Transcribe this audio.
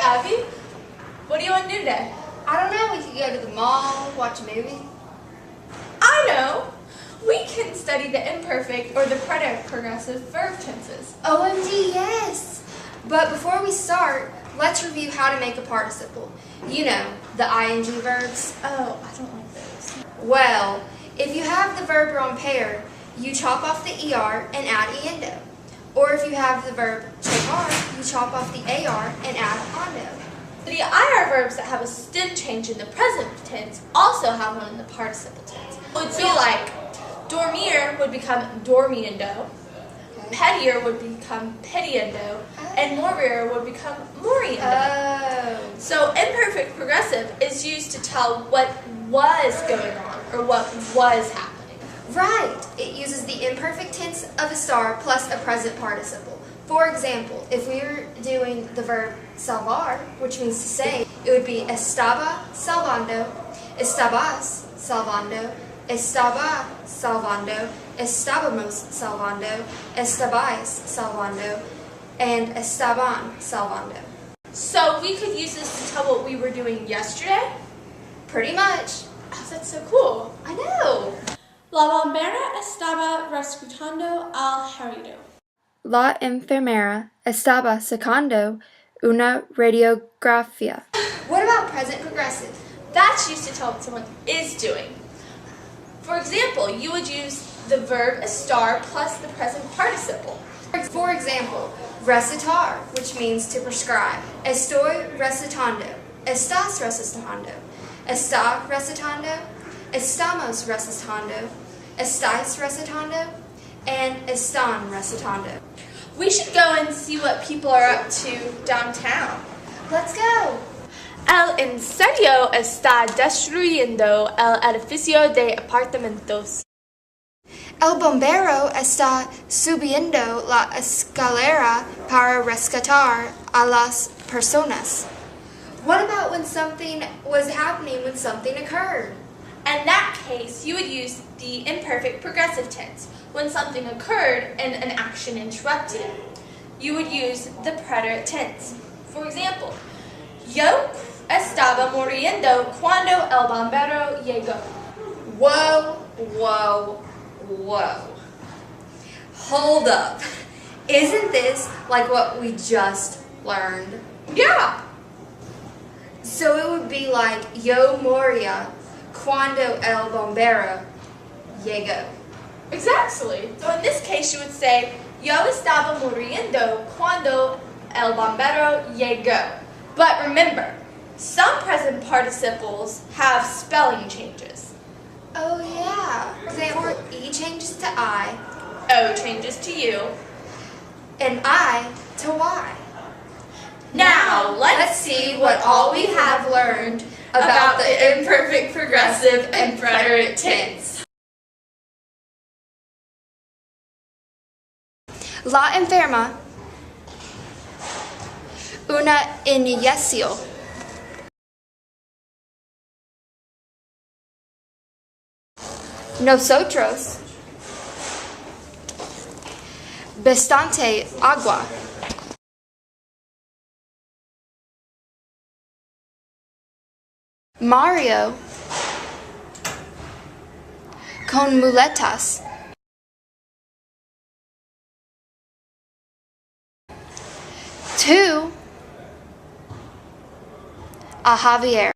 Abby. What do you want to do today? I don't know, we could go to the mall, watch a movie. I know. We can study the imperfect or the preterite progressive verb tenses. OMG, yes! But before we start, let's review how to make a participle. You know, the ing verbs. Oh, I don't like those. Well, if you have the verb on pair, you chop off the ER and add endo. Or if you have the verb chopar, you chop off the AR and add ondo. The IR verbs that have a stem change in the present tense also have one in the participle tense. It would be like dormir would become dormiendo, pettier would become pettiendo, and morier would become moriendo. Oh. So imperfect progressive is used to tell what was going on or what was happening. Right. It uses the imperfect tense of a star plus a present participle. For example, if we were doing the verb salvar, which means to save, it would be estaba salvando, estabas salvando, estaba salvando, estábamos salvando, estabais salvando, and estaban salvando. So we could use this to tell what we were doing yesterday? Pretty much. Oh, that's so cool. I know. La bombera estaba rescatando al herido. La enfermera estaba sacando una radiografía. What about present progressive? That's used to tell what someone is doing. For example, you would use the verb estar plus the present participle. For example, recitar, which means to prescribe. Estoy recitando. Estás recitando. Está recitando. Estamos recitando. Estáis recitando. And están recitando. We should go and see what people are up to downtown. Let's go. El incendio está destruyendo el edificio de apartamentos. El bombero está subiendo la escalera para rescatar a las personas. What about when something was happening when something occurred? In that case, you would use the imperfect progressive tense. When something occurred and an action interrupted, you would use the preterite tense. For example, yo estaba muriendo cuando el bombero llegó. Whoa, whoa, whoa. Hold up. Isn't this like what we just learned? Yeah. So it would be like yo moría cuando el bombero llegó. Exactly. So in this case, you would say, yo estaba muriendo cuando el bombero llegó. But remember, some present participles have spelling changes. Oh yeah. For example, E changes to I, O changes to U. and I to Y. Now, let's see what all we have learned about the imperfect progressive and preterite tense. La enferma, una inyección. Nosotros, bastante agua. Mario, con muletas. To a Javier.